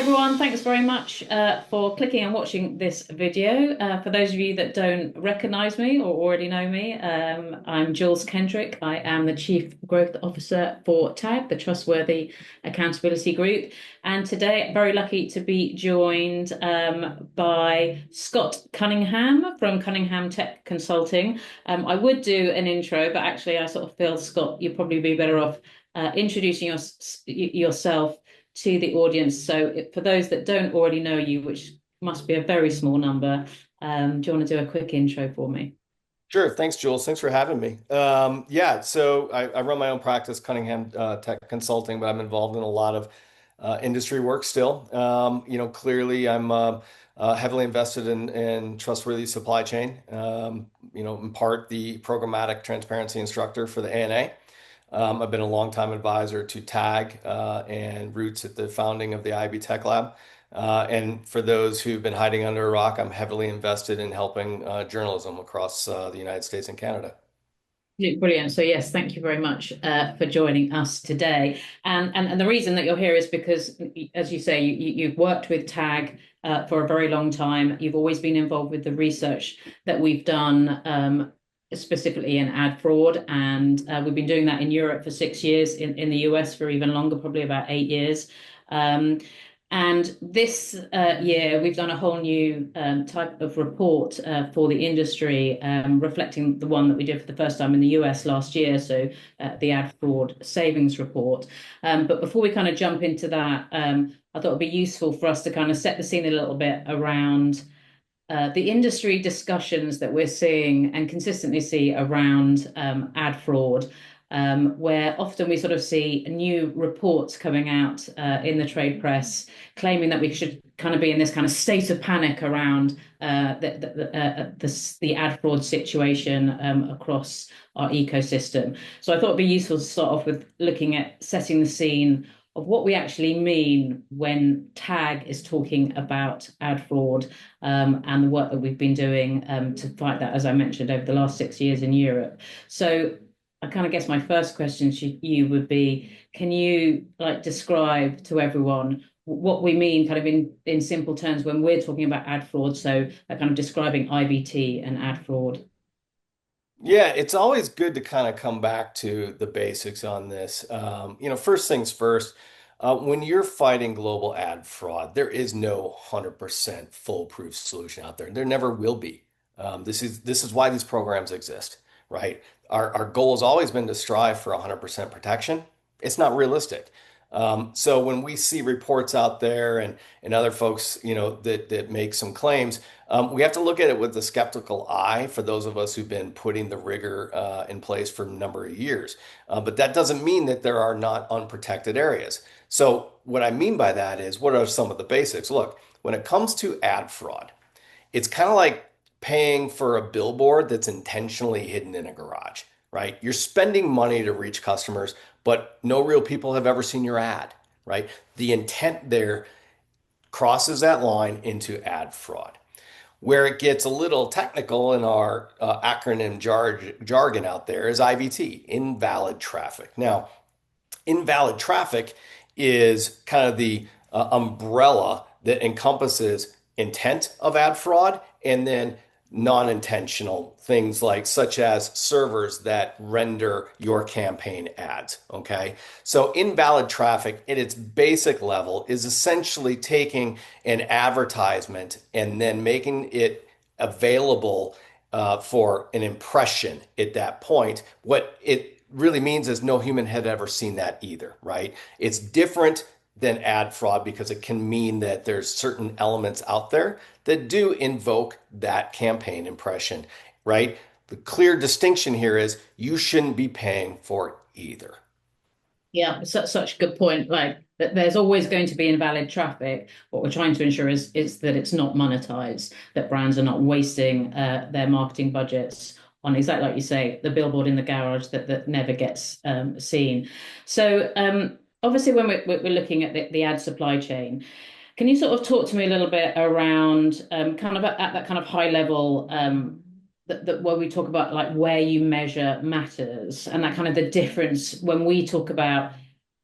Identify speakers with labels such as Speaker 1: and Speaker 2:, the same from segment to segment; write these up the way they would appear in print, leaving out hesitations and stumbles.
Speaker 1: everyone, thanks very much for clicking and watching this video. For those of you that don't recognize me or already know me, I'm Jules Kendrick. I am the Chief Growth Officer for TAG, the Trustworthy Accountability Group. And today, I'm very lucky to be joined by Scott Cunningham from Cunningham.tech Consulting. I would do an intro, but actually I sort of feel, Scott, you'd probably be better off introducing yourself to the audience. So for those that don't already know you, which must be a very small number, do you want to do a quick intro for me?
Speaker 2: Sure. Thanks, Jules. Thanks for having me. I run my own practice, Cunningham Tech Consulting, but I'm involved in a lot of industry work still. Clearly I'm heavily invested in trustworthy supply chain. In part the programmatic transparency instructor for the ANA. I've been a longtime advisor to TAG and roots at the founding of the IB Tech Lab. And for those who've been hiding under a rock, I'm heavily invested in helping journalism across the United States and Canada.
Speaker 1: Brilliant. So yes, thank you very much for joining us today. And the reason that you're here is because, as you say, you've worked with TAG for a very long time. You've always been involved with the research that we've done, specifically in ad fraud, and we've been doing that in Europe for 6 years, in the US for even longer, probably about 8 years. Um, and this year, we've done a whole new type of report for the industry, reflecting the one that we did for the first time in the US last year, so the ad fraud savings report. But before we kind of jump into that, I thought it'd be useful for us to kind of set the scene a little bit around the industry discussions that we're seeing and consistently see around ad fraud, where often we sort of see new reports coming out in the trade press claiming that we should kind of be in this kind of state of panic around the ad fraud situation across our ecosystem. So I thought it'd be useful to start off with looking at setting the scene of what we actually mean when TAG is talking about ad fraud, and the work that we've been doing to fight that, as I mentioned, over the last 6 years in Europe. So I kind of guess my first question to you would be, can you describe to everyone what we mean kind of in simple terms when we're talking about ad fraud? So kind of describing IVT and ad fraud.
Speaker 2: Yeah, it's always good to kind of come back to the basics on this. First things first, when you're fighting global ad fraud, there is no 100% foolproof solution out there. There never will be. This is why these programs exist, right? Our goal has always been to strive for 100% protection. It's not realistic. So when we see reports out there and other folks, that make some claims, we have to look at it with a skeptical eye for those of us who've been putting the rigor in place for a number of years. But that doesn't mean that there are not unprotected areas. So what I mean by that is, what are some of the basics? Look, when it comes to ad fraud, it's kind of like paying for a billboard that's intentionally hidden in a garage, right? You're spending money to reach customers, but no real people have ever seen your ad, right? The intent there crosses that line into ad fraud. Where it gets a little technical in our acronym jargon out there is IVT, invalid traffic. Now, invalid traffic is kind of the umbrella that encompasses intent of ad fraud and then non-intentional things like such as servers that render your campaign ads. Okay. So invalid traffic at its basic level is essentially taking an advertisement and then making it available for an impression at that point. What it really means is no human had ever seen that either, right? It's different than ad fraud because it can mean that there's certain elements out there that do invoke that campaign impression, right? The clear distinction here is you shouldn't be paying for either.
Speaker 1: Yeah, such a good point. Like that, there's always going to be invalid traffic. What we're trying to ensure is that it's not monetized, that brands are not wasting their marketing budgets on exactly like you say, the billboard in the garage that never gets seen. So obviously, when we're looking at the ad supply chain, can you sort of talk to me a little bit around kind of at that kind of high level? That where we talk about like where you measure matters and that kind of the difference when we talk about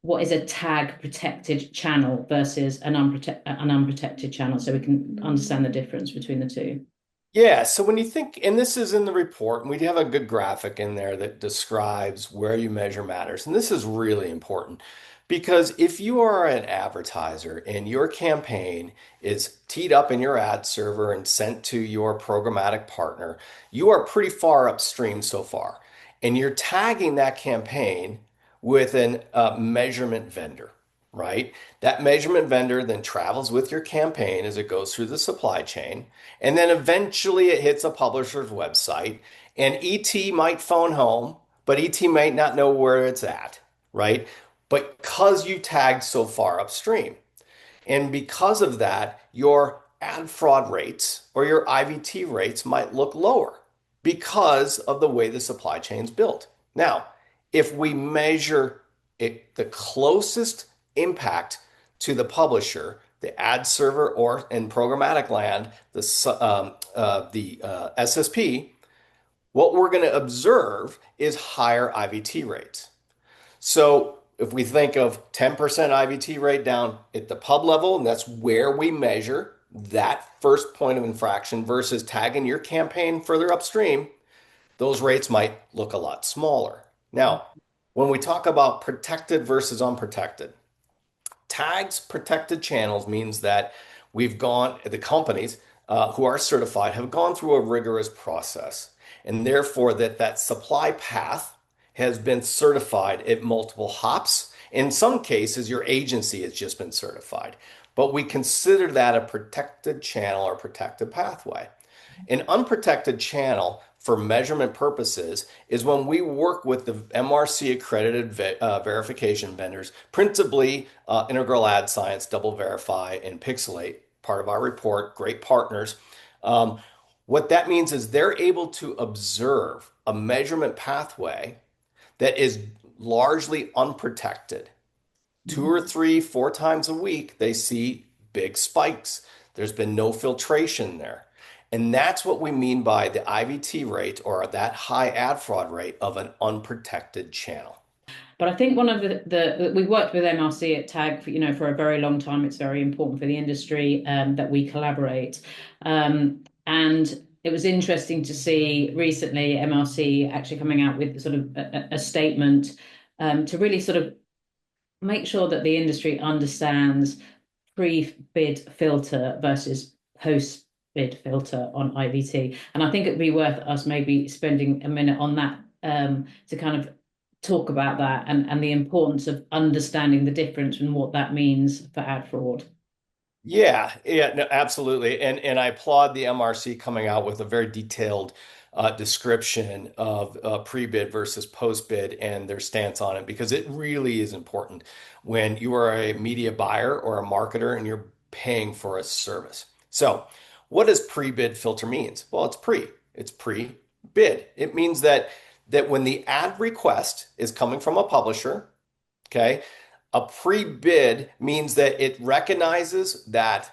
Speaker 1: what is a tag protected channel versus an unprotected channel, so we can understand the difference between the two.
Speaker 2: Yeah, so when you think, and this is in the report, and we have a good graphic in there that describes where you measure matters. And this is really important because if you are an advertiser and your campaign is teed up in your ad server and sent to your programmatic partner, you are pretty far upstream so far. And you're tagging that campaign with an measurement vendor, right? That measurement vendor then travels with your campaign as it goes through the supply chain. And then eventually it hits a publisher's website, and ET might phone home, but ET might not know where it's at, right? But because you tagged so far upstream. And because of that, your ad fraud rates or your IVT rates might look lower because of the way the supply chain is built. Now, if we measure it, the closest impact to the publisher, the ad server or in programmatic land, the SSP, what we're going to observe is higher IVT rates. So if we think of 10% IVT rate down at the pub level, and that's where we measure that first point of infraction versus tagging your campaign further upstream, those rates might look a lot smaller. Now, when we talk about protected versus unprotected, tags protected channels means that the companies who are certified have gone through a rigorous process, and therefore that supply path has been certified at multiple hops. In some cases, your agency has just been certified, but we consider that a protected channel or protected pathway. An unprotected channel for measurement purposes is when we work with the MRC accredited verification vendors, principally Integral Ad Science, Double Verify, and Pixelate, part of our report, great partners. Um, what that means is they're able to observe a measurement pathway that is largely unprotected. Two
Speaker 1: Mhm.
Speaker 2: or three, four times a week, they see big spikes. There's been no filtration there. And that's what we mean by the IVT rate or that high ad fraud rate of an unprotected channel.
Speaker 1: But I think one of we've worked with MRC at TAG for a very long time. It's very important for the industry that we collaborate. And it was interesting to see recently MRC actually coming out with sort of a statement to really sort of make sure that the industry understands pre-bid filter versus post-bid filter on IVT. And I think it'd be worth us maybe spending a minute on that to kind of talk about that and the importance of understanding the difference and what that means for ad fraud.
Speaker 2: Yeah, yeah, no, absolutely. And I applaud the MRC coming out with a very detailed description of pre-bid versus post-bid and their stance on it because it really is important when you are a media buyer or a marketer and you're paying for a service. So, what does pre-bid filter means? Well, it's pre-bid. It means that when the ad request is coming from a publisher, okay, a pre-bid means that it recognizes that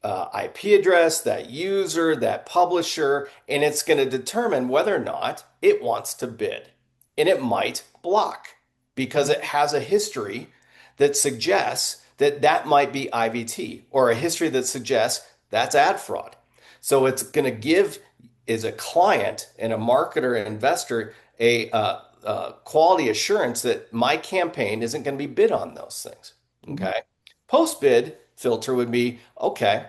Speaker 2: IP address, that user, that publisher, and it's going to determine whether or not it wants to bid. And it might block because it has a history that suggests that that might be IVT or a history that suggests that's ad fraud. So it's going to give as a client and a marketer and investor a quality assurance that my campaign isn't going to be bid on those things.
Speaker 1: Mhm.
Speaker 2: Okay. Post bid filter would be okay,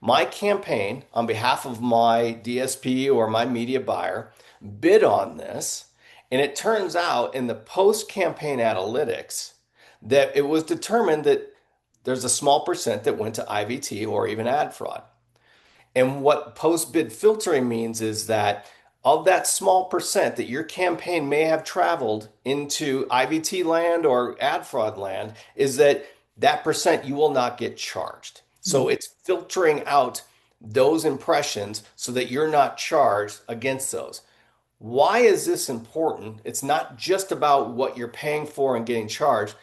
Speaker 2: my campaign on behalf of my DSP or my media buyer bid on this. And it turns out in the post campaign analytics that it was determined that there's a small percent that went to IVT or even ad fraud. And what post bid filtering means is that of that small percent that your campaign may have traveled into IVT land or ad fraud land, is that percent you will not get charged. So it's filtering out those impressions so that you're not charged against those. Why is this important? It's not just about what you're paying for and getting charged,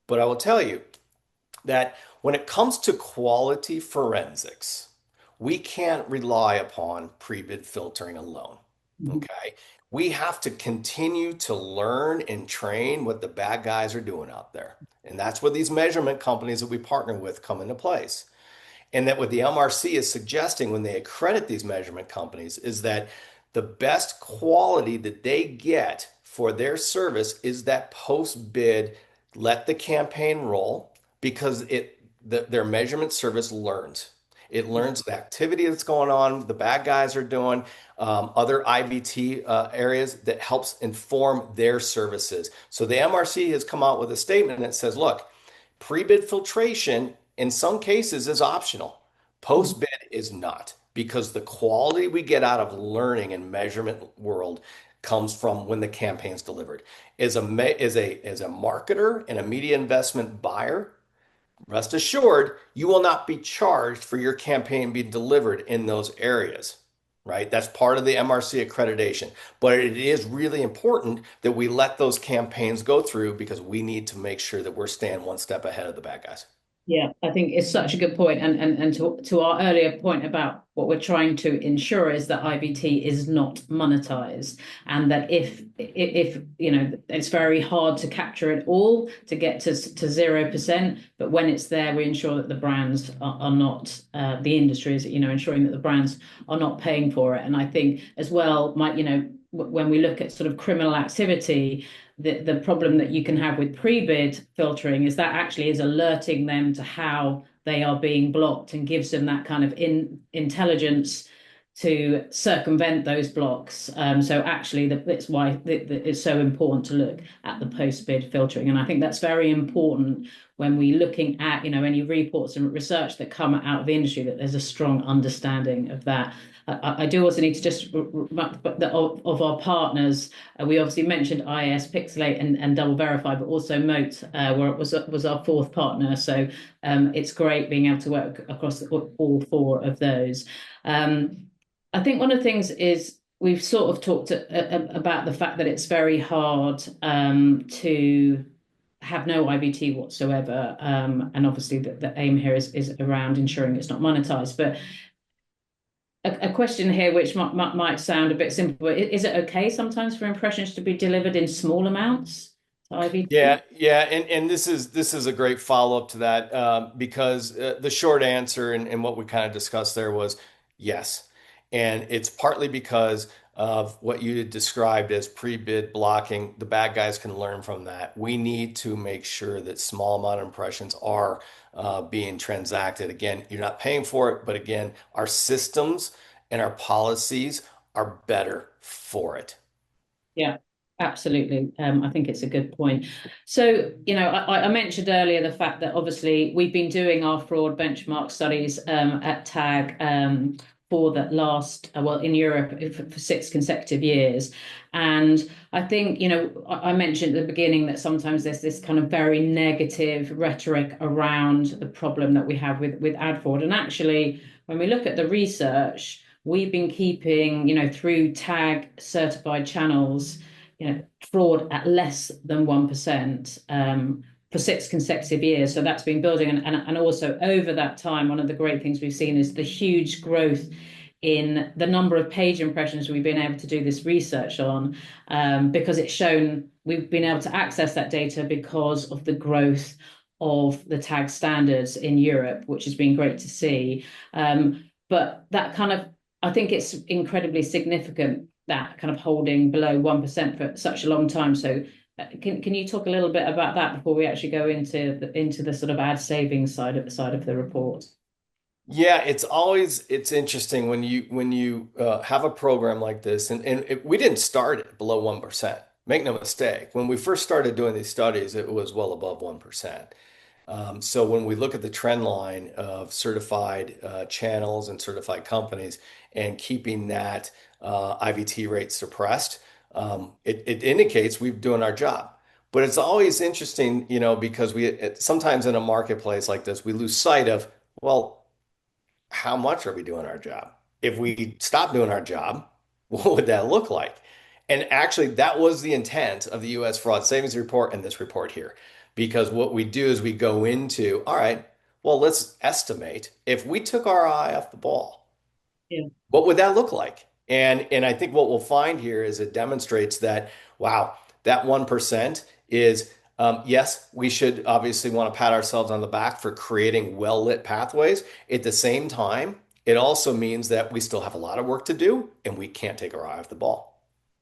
Speaker 2: but I will tell you that when it comes to quality forensics, we can't rely upon pre-bid filtering alone.
Speaker 1: Mhm.
Speaker 2: Okay. we have to continue to learn and train what the bad guys are doing out there. And that's where these measurement companies that we partner with come into place. And that what the MRC is suggesting when they accredit these measurement companies is that the best quality that they get for their service is that post bid, let the campaign roll because their measurement service learns. It learns the activity that's going on, the bad guys are doing, other IVT areas that helps inform their services. So the MRC has come out with a statement that says, look, pre-bid filtration in some cases is optional. Post-bid is not because the quality we get out of learning and measurement world comes from when the campaign's delivered. As a marketer and a media investment buyer, rest assured, you will not be charged for your campaign being delivered in those areas, right? That's part of the MRC accreditation. But it is really important that we let those campaigns go through because we need to make sure that we're staying one step ahead of the bad guys.
Speaker 1: Yeah, I think it's such a good point. And to our earlier point about what we're trying to ensure is that IVT is not monetized. And that if it's very hard to capture it all to get to 0%, but when it's there, we ensure that the brands are not the industry is, ensuring that the brands are not paying for it. And I think as well, when we look at sort of criminal activity, the problem that you can have with pre-bid filtering is that actually is alerting them to how they are being blocked and gives them that kind of intelligence to circumvent those blocks. So actually, that's why it's so important to look at the post-bid filtering. And I think that's very important when we're looking at, any reports and research that come out of the industry, that there's a strong understanding of that. I do also need to just of our partners. We obviously mentioned IAS, Pixelate, and Double Verify, but also Moat, where it was our fourth partner. So it's great being able to work across all four of those. I think one of the things is we've sort of talked about the fact that it's very hard to have no IVT whatsoever. And obviously the aim here is around ensuring it's not monetized. But a question here, which might sound a bit simple, but is it okay sometimes for impressions to be delivered in small amounts to IVT?
Speaker 2: Yeah, and this is a great follow-up to that because the short answer and what we kind of discussed there was yes, and it's partly because of what you had described as pre-bid blocking. The bad guys can learn from that. We need to make sure that small amount of impressions are being transacted. Again, you're not paying for it, but again, our systems and our policies are better for it.
Speaker 1: Yeah, absolutely. I think it's a good point. So, I mentioned earlier the fact that obviously we've been doing our fraud benchmark studies at TAG for that last, well, in Europe for 6 consecutive years. And I think, I mentioned at the beginning that sometimes there's this kind of very negative rhetoric around the problem that we have with ad fraud. And actually, when we look at the research, we've been keeping, through tag certified channels, fraud at less than 1%, for 6 consecutive years. So that's been building. And also over that time, one of the great things we've seen is the huge growth in the number of page impressions we've been able to do this research on, because it's shown we've been able to access that data because of the growth of the tag standards in Europe, which has been great to see. But that kind of, I think it's incredibly significant, that kind of holding below 1% for such a long time. So can you talk a little bit about that before we actually go into the sort of ad savings side of the report?
Speaker 2: Yeah, it's interesting when you have a program like this, and we didn't start it below 1%. Make no mistake. When we first started doing these studies, it was well above 1%. So when we look at the trend line of certified channels and certified companies and keeping that IVT rate suppressed, it indicates we're doing our job. But it's always interesting, because sometimes in a marketplace like this, we lose sight of, well, how much are we doing our job? If we stop doing our job, what would that look like? And actually, that was the intent of the US Fraud Savings Report and this report here. Because what we do is we go into, all right, well, let's estimate if we took our eye off the ball,
Speaker 1: Yeah.
Speaker 2: what would that look like? And I think what we'll find here is it demonstrates that, wow, that 1% is, yes, we should obviously want to pat ourselves on the back for creating well-lit pathways. At the same time, it also means that we still have a lot of work to do and we can't take our eye off the ball.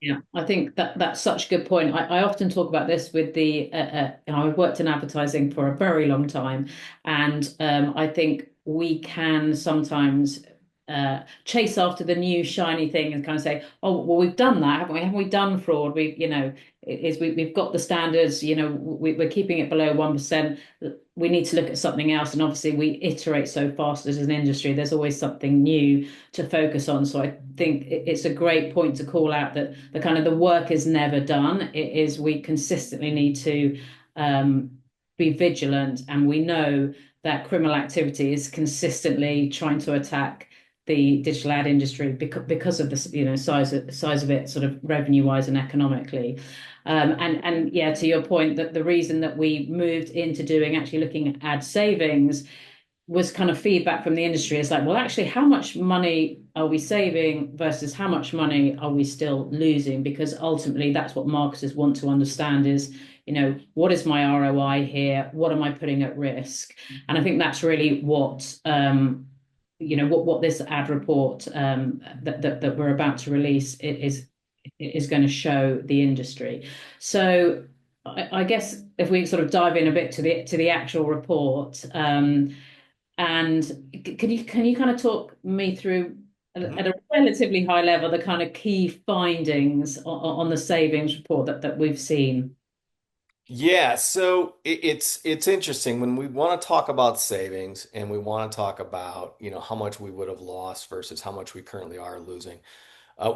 Speaker 1: Yeah, I think that that's such a good point. I often talk about this with I've worked in advertising for a very long time, and I think we can sometimes chase after the new shiny thing and kind of say, "Oh, well, we've done that, haven't we? Haven't we done fraud? We've got the standards. We're keeping it below 1%. We need to look at something else." And obviously, we iterate so fast as an industry. There's always something new to focus on. So I think it's a great point to call out that the kind of the work is never done. It is we consistently need to um, be vigilant, and we know that criminal activity is consistently trying to attack the digital ad industry because of the size of it, sort of revenue wise and economically. And yeah, to your point, that the reason that we moved into doing actually looking at ad savings was kind of feedback from the industry. It's like, well, actually, how much money are we saving versus how much money are we still losing? Because ultimately, that's what marketers want to understand is, what is my ROI here? What am I putting at risk? And I think that's really what this ad report that we're about to release is going to show the industry. So I guess if we sort of dive in a bit to the actual report, and can you kind of talk me through
Speaker 2: Mhm.
Speaker 1: at a relatively high level the kind of key findings on the savings report that we've seen?
Speaker 2: Yeah, so it's interesting when we want to talk about savings and we want to talk about, how much we would have lost versus how much we currently are losing.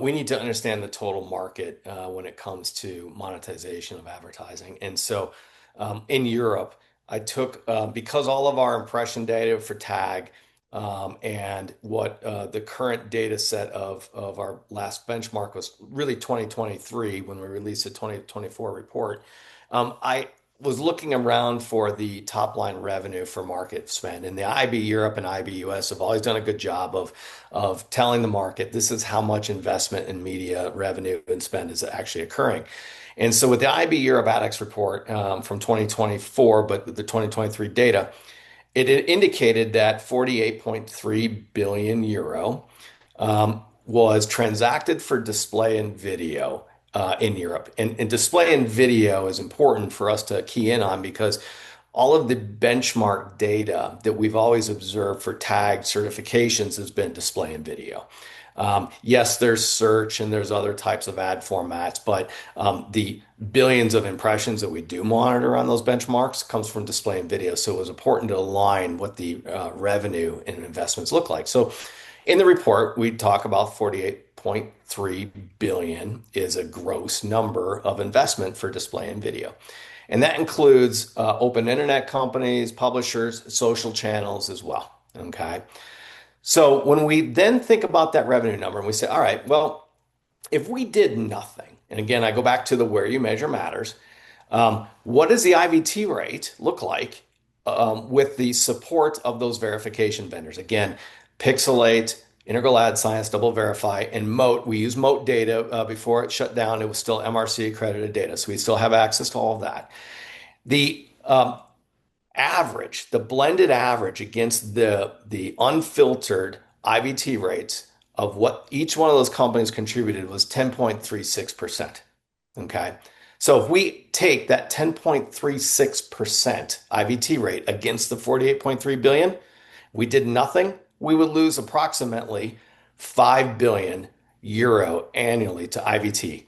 Speaker 2: We need to understand the total market when it comes to monetization of advertising. And so in Europe, I took, because all of our impression data for tag and what the current data set of our last benchmark was really 2023 when we released the 2024 report. I was looking around for the top line revenue for market spend, and the IB Europe and IB US have always done a good job of telling the market this is how much investment in media revenue and spend is actually occurring. And so with the IB Europe ADX report from 2024, but with the 2023 data, it indicated that 48.3 billion euro was transacted for display and video in Europe. And display and video is important for us to key in on because all of the benchmark data that we've always observed for tag certifications has been display and video. Yes, there's search and there's other types of ad formats, but the billions of impressions that we do monitor on those benchmarks comes from display and video. So it was important to align what the revenue and investments look like. So in the report, we talk about 48.3 billion is a gross number of investment for display and video. And that includes open internet companies, publishers, social channels as well. Okay. So when we then think about that revenue number and we say, all right, well, if we did nothing, and again, I go back to the where you measure matters, what does the IVT rate look like with the support of those verification vendors? Again, Pixelate, Integral Ad Science, Double Verify, and Moat. We use Moat data before it shut down. It was still MRC accredited data, so we still have access to all of that. The average, the blended average against the unfiltered IVT rates of what each one of those companies contributed was 10.36%. Okay. So if we take that 10.36% IVT rate against the 48.3 billion, we did nothing, we would lose approximately 5 billion euro annually to IVT.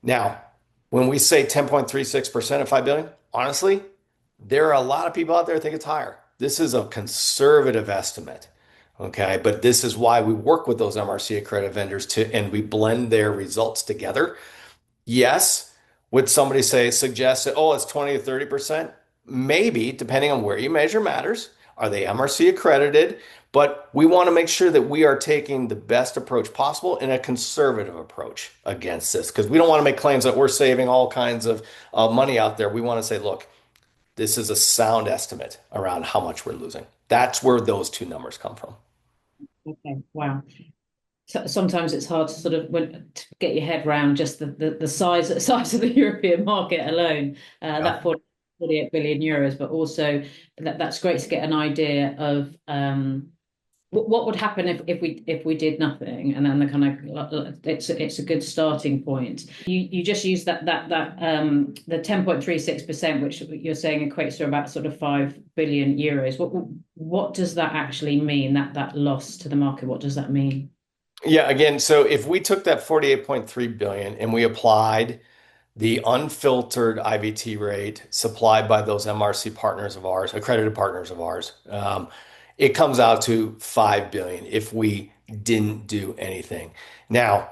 Speaker 2: Now, when we say 10.36% of 5 billion, honestly, there are a lot of people out there that think it's higher. This is a conservative estimate. Okay. But this is why we work with those MRC accredited vendors and we blend their results together. Yes. Would somebody suggest that, oh, it's 20 to 30%? Maybe, depending on where you measure matters. Are they MRC accredited? But we want to make sure that we are taking the best approach possible and a conservative approach against this because we don't want to make claims that we're saving all kinds of money out there. We want to say, look, this is a sound estimate around how much we're losing. That's where those two numbers come from.
Speaker 1: Okay, wow. sometimes it's hard to sort of to get your head around just the size of the European market alone,
Speaker 2: Yeah.
Speaker 1: that 48 billion euros, but also that's great to get an idea of what would happen if we did nothing, and then the kind of it's a good starting point. You just use that the 10.36%, which you're saying equates to about sort of 5 billion euros. What does that actually mean? That loss to the market, what does that mean?
Speaker 2: Yeah, again, so if we took that 48.3 billion and we applied the unfiltered IVT rate supplied by those MRC partners of ours, accredited partners of ours, it comes out to 5 billion if we didn't do anything. Now,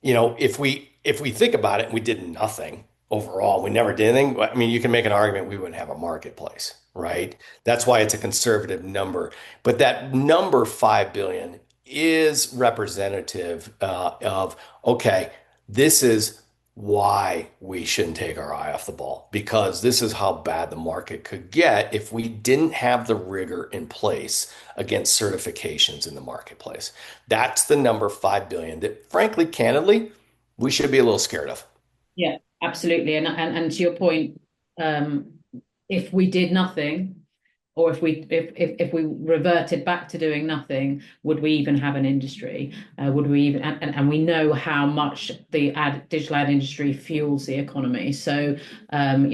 Speaker 2: if we think about it, we did nothing overall. We never did anything. I mean, you can make an argument we wouldn't have a marketplace, right? That's why it's a conservative number. But that number 5 billion is representative of, okay, this is why we shouldn't take our eye off the ball because this is how bad the market could get if we didn't have the rigor in place against certifications in the marketplace. That's the number 5 billion that, frankly, candidly, we should be a little scared of.
Speaker 1: Yeah, absolutely. And to your point, um, if we did nothing, or if we reverted back to doing nothing, would we even have an industry? Would we even and we know how much the digital ad industry fuels the economy. So in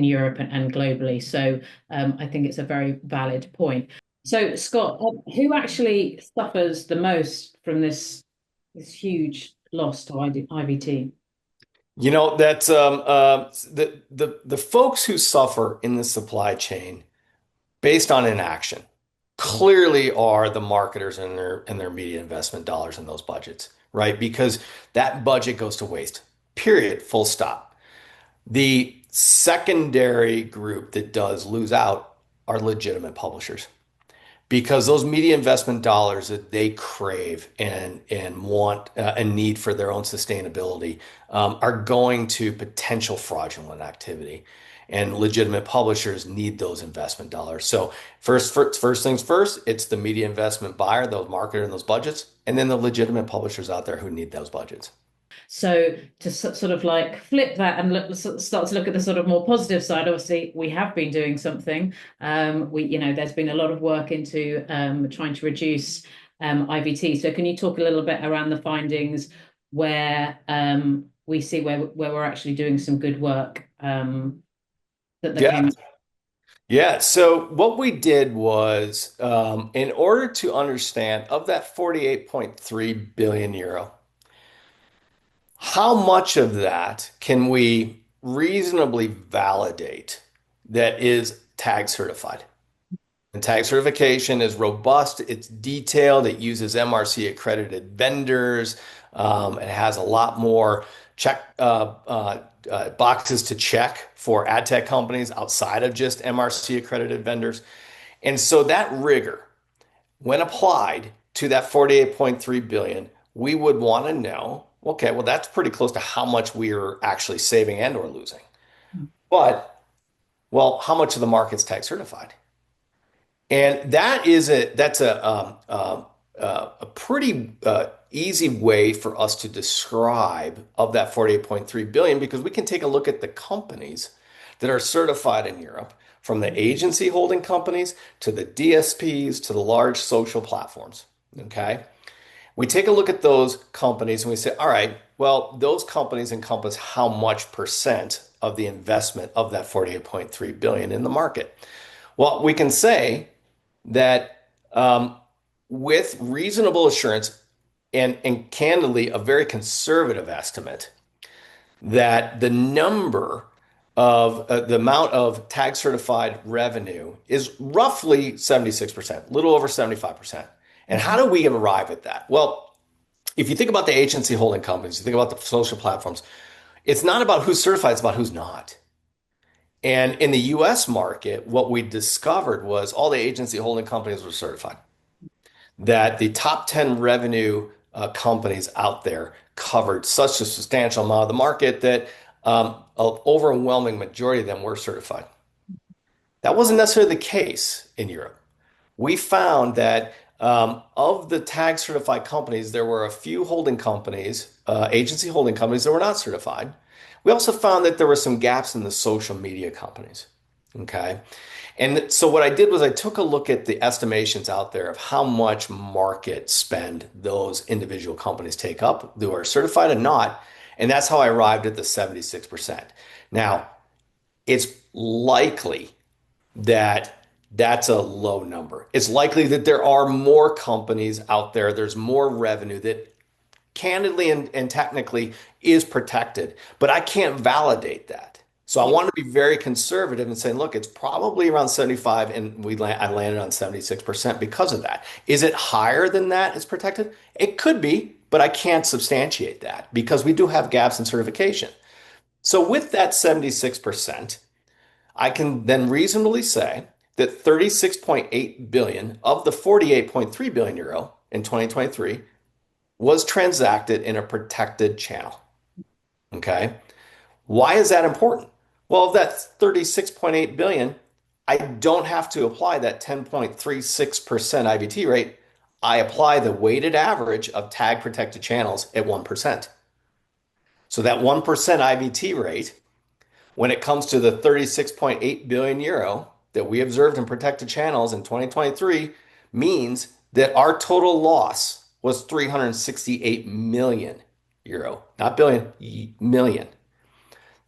Speaker 1: Europe and globally. So I think it's a very valid point. So Scott, who actually suffers the most from this huge loss to IVT?
Speaker 2: That's the folks who suffer in the supply chain based on inaction clearly are the marketers and their media investment dollars in those budgets, right? Because that budget goes to waste. Period. Full stop. The secondary group that does lose out are legitimate publishers because those media investment dollars that they crave and want and need for their own sustainability are going to potential fraudulent activity, and legitimate publishers need those investment dollars. So first things first, it's the media investment buyer, those marketer, and those budgets, and then the legitimate publishers out there who need those budgets.
Speaker 1: So to sort of like flip that and start to look at the sort of more positive side, obviously we have been doing something. There's been a lot of work into trying to reduce IVT. So can you talk a little bit around the findings where we see where we're actually doing some good work that
Speaker 2: Yeah.
Speaker 1: came.
Speaker 2: Yeah. So what we did was, in order to understand of that 48.3 billion euro, how much of that can we reasonably validate that is tag certified? And tag certification is robust, it's detailed, it uses MRC accredited vendors, it has a lot more check boxes to check for ad tech companies outside of just MRC accredited vendors. And so that rigor, when applied to that 48.3 billion, we would want to know, okay, well, that's pretty close to how much we are actually saving and or losing. But, well, how much of the market's tag certified? And that's a pretty easy way for us to describe of that 48.3 billion because we can take a look at the companies that are certified in Europe, from the agency holding companies to the DSPs to the large social platforms. Okay. We take a look at those companies and we say, all right, well, those companies encompass how much percent of the investment of that 48.3 billion in the market? Well, we can say that with reasonable assurance and candidly a very conservative estimate that the amount of tag certified revenue is roughly 76%, a little over 75%. And how do we arrive at that? Well, if you think about the agency holding companies, you think about the social platforms, it's not about who's certified, it's about who's not. And in the US market, what we discovered was all the agency holding companies were certified. That the top 10 revenue companies out there covered such a substantial amount of the market that an overwhelming majority of them were certified. That wasn't necessarily the case in Europe. We found that Of the tag certified companies, there were a few holding companies, agency holding companies that were not certified. We also found that there were some gaps in the social media companies. Okay. And so what I did was I took a look at the estimations out there of how much market spend those individual companies take up, who are certified and not. And that's how I arrived at the 76%. Now, it's likely that that's a low number. It's likely that there are more companies out there, there's more revenue that candidly and technically is protected, but I can't validate that. So I
Speaker 1: Yeah.
Speaker 2: want to be very conservative and saying, look, it's probably around 75, and I landed on 76% because of that. Is it higher than that is protected? It could be, but I can't substantiate that because we do have gaps in certification. So with that 76%, I can then reasonably say that 36.8 billion of the 48.3 billion euro in 2023 was transacted in a protected channel. Okay. Why is that important? Well, of that 36.8 billion, I don't have to apply that 10.36% IVT rate. I apply the weighted average of tag protected channels at 1%. So that 1% IVT rate, when it comes to the 36.8 billion euro that we observed in protected channels in 2023, means that our total loss was 368 million euro, not billion, million.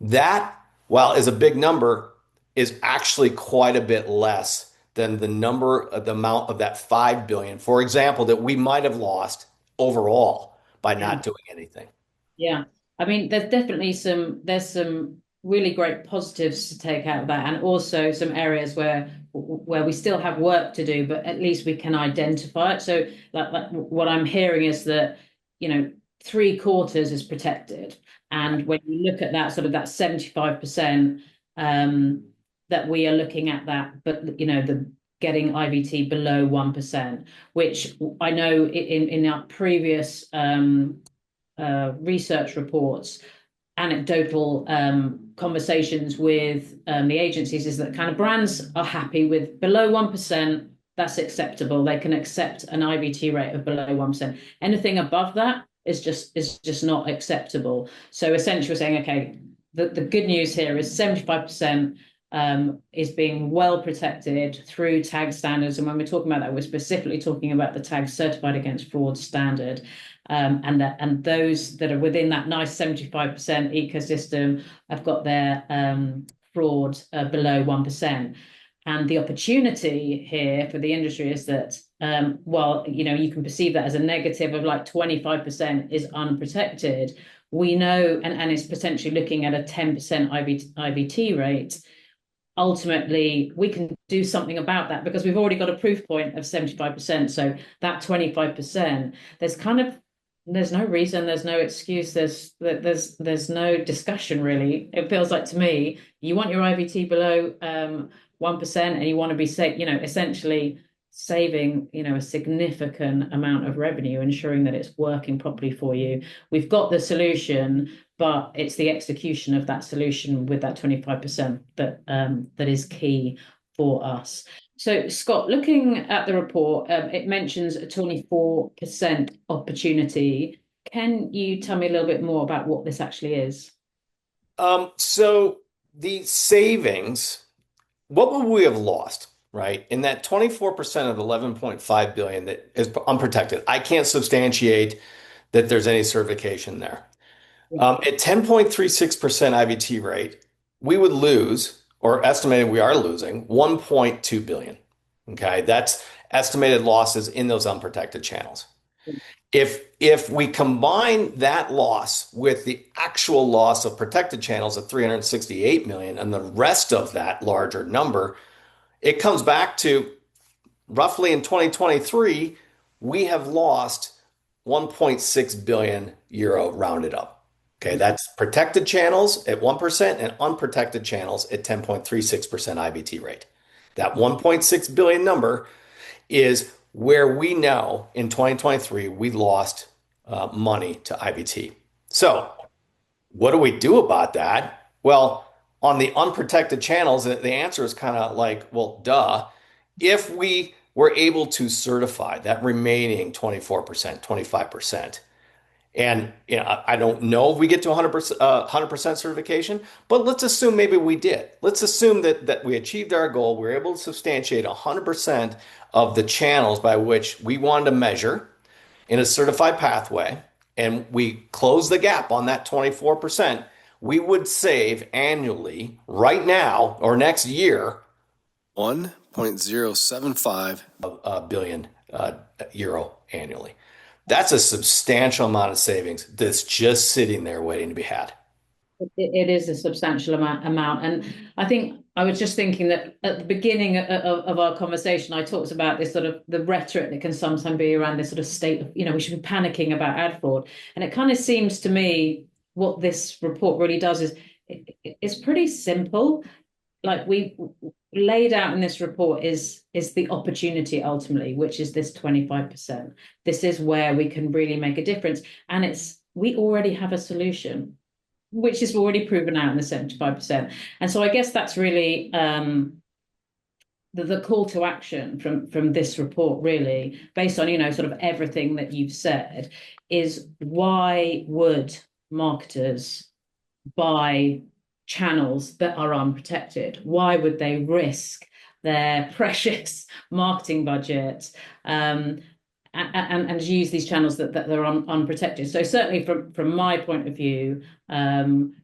Speaker 2: That, while is a big number, is actually quite a bit less than the amount of that 5 billion, for example, that we might have lost overall by
Speaker 1: Yeah.
Speaker 2: not doing anything.
Speaker 1: Yeah, I mean, there's some really great positives to take out of that, and also some areas where we still have work to do, but at least we can identify it. So, like what I'm hearing is that, you know, three quarters is protected, and when you look at that sort of that 75%, that we are looking at that, but you know, the getting IVT below 1%, which I know in our previous research reports, anecdotal conversations with the agencies, is that kind of brands are happy with below 1%. That's acceptable. They can accept an IVT rate of below 1%. Anything above that is just not acceptable. So essentially, we're saying, okay, the good news here is 75% is being well protected through tag standards. And when we're talking about that, we're specifically talking about the tag certified against fraud standard. And those that are within that nice 75% ecosystem have got their fraud below 1%. And the opportunity here for the industry is that, well, you know, you can perceive that as a negative of like 25% is unprotected. We know, and it's potentially looking at a 10% IVT rate. Ultimately, we can do something about that because we've already got a proof point of 75%. So that 25%, there's kind of there's no reason, there's no excuse, there's no discussion really. It feels like to me, you want your IVT below 1%, and you want to be safe, you know, essentially saving, you know, a significant amount of revenue, ensuring that it's working properly for you. We've got the solution, but it's the execution of that solution with that 25% that is key for us. So, Scott, looking at the report, it mentions a 24% opportunity. Can you tell me a little bit more about what this actually is?
Speaker 2: So the savings, what would we have lost, right? In that 24% of 11.5 billion that is unprotected. I can't substantiate that there's any certification there.
Speaker 1: Yeah.
Speaker 2: At 10.36% IVT rate, we would lose, or estimated we are losing, 1.2 billion. Okay, that's estimated losses in those unprotected channels. If we combine that loss with the actual loss of protected channels of 368 million and the rest of that larger number, it comes back to roughly in 2023, we have lost 1.6 billion euro rounded up. Okay, that's protected channels at 1% and unprotected channels at 10.36% IVT rate. That 1.6 billion number is where we know in 2023 we lost money to IVT. So, what do we do about that? Well, on the unprotected channels, the answer is kind of like, well, duh. If we we're able to certify that remaining 24%, 25%. And I don't know if we get to 100% certification, but let's assume maybe we did. Let's assume that we achieved our goal. We were able to substantiate 100% of the channels by which we wanted to measure in a certified pathway, and we close the gap on that 24%. We would save annually, right now or next year, 1.075 billion euro annually. That's a substantial amount of savings that's just sitting there waiting to be had.
Speaker 1: It is a substantial amount. And I think I was just thinking that at the beginning of our conversation, I talked about this sort of the rhetoric that can sometimes be around this sort of state of, we should be panicking about ad fraud. And it kind of seems to me what this report really does is it's pretty simple. Like we laid out in this report is the opportunity ultimately, which is this 25%. This is where we can really make a difference. And we already have a solution which is already proven out in the 75%. And so I guess that's really the call to action from this report, really, based on, sort of everything that you've said, is why would marketers buy channels that are unprotected? Why would they risk their precious marketing budget and use these channels that are unprotected? So certainly from my point of view, and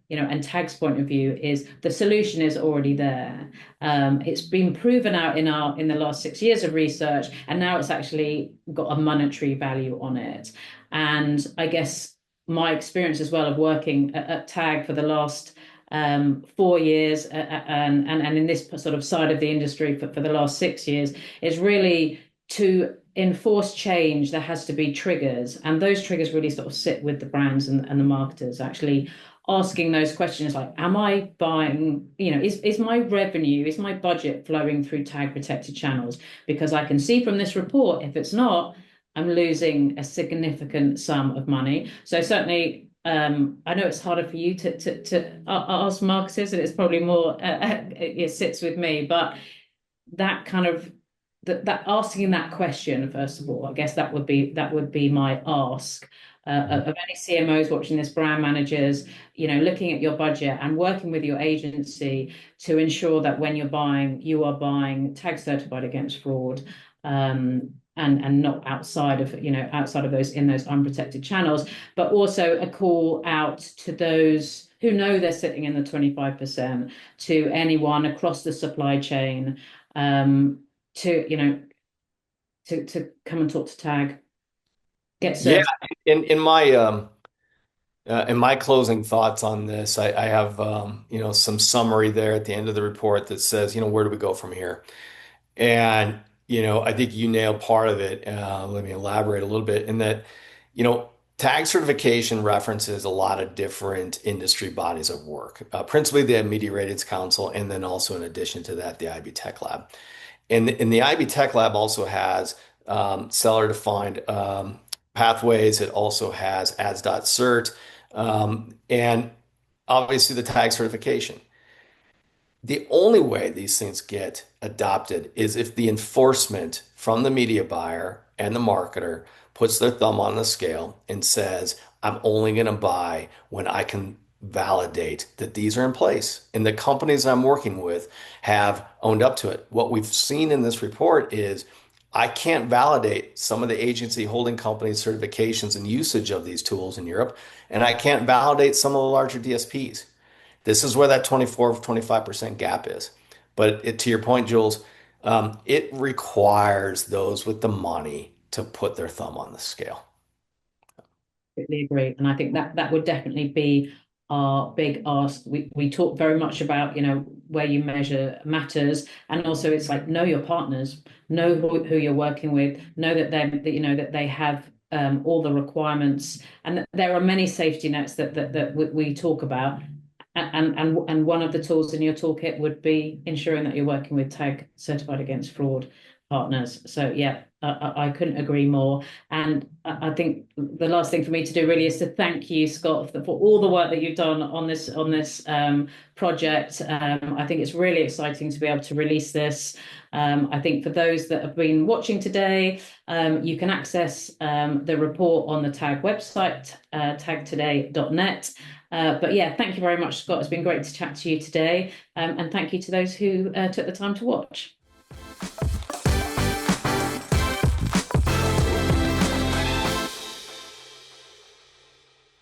Speaker 1: Tag's point of view, is the solution is already there. It's been proven out in the last 6 years of research, and now it's actually got a monetary value on it. And I guess my experience as well of working at Tag for the last 4 years and in this sort of side of the industry for the last 6 years is really to enforce change. There has to be triggers, and those triggers really sort of sit with the brands and the marketers actually asking those questions like, am I buying, is my revenue, is my budget flowing through tag protected channels? Because I can see from this report, if it's not, I'm losing a significant sum of money. So certainly, I know it's harder for you to ask marketers, and it's probably more it sits with me. But that kind of that asking that question, first of all, I guess that would be my ask of any CMOs watching this, brand managers, looking at your budget and working with your agency to ensure that when you're buying, you are buying tag certified against fraud. And not outside of those in those unprotected channels, but also a call out to those who know they're sitting in the 25%, to anyone across the supply chain, to come and talk to Tag, get
Speaker 2: Yeah,
Speaker 1: certified.
Speaker 2: in in my closing thoughts on this, I have some summary there at the end of the report that says, where do we go from here? And I think you nailed part of it. Let me elaborate a little bit in that, tag certification references a lot of different industry bodies of work, principally the Media Ratings Council, and then also in addition to that, the IB Tech Lab. And the IB Tech Lab also has seller defined pathways. It also has ads.cert, and obviously the tag certification. The only way these things get adopted is if the enforcement from the media buyer and the marketer puts their thumb on the scale and says, I'm only going to buy when I can validate that these are in place. And the companies I'm working with have owned up to it. What we've seen in this report is I can't validate some of the agency holding companies' certifications and usage of these tools in Europe, and I can't validate some of the larger DSPs. This is where that 24-25% gap is. But to your point, Jules, it requires those with the money to put their thumb on the scale.
Speaker 1: Completely agree. And I think that would definitely be our big ask. We talk very much about, where you measure matters. And also it's like, know your partners, know who you're working with, know that they have all the requirements, and that there are many safety nets that we talk about. And one of the tools in your toolkit would be ensuring that you're working with Tag certified against fraud. partners. So yeah, I couldn't agree more. And I think the last thing for me to do really is to thank you, Scott, for all the work that you've done on this project. I think it's really exciting to be able to release this. I think for those that have been watching today, you can access the report on the TAG website, tagtoday.net. But yeah, thank you very much, Scott. It's been great to chat to you today. And thank you to those who took the time to watch.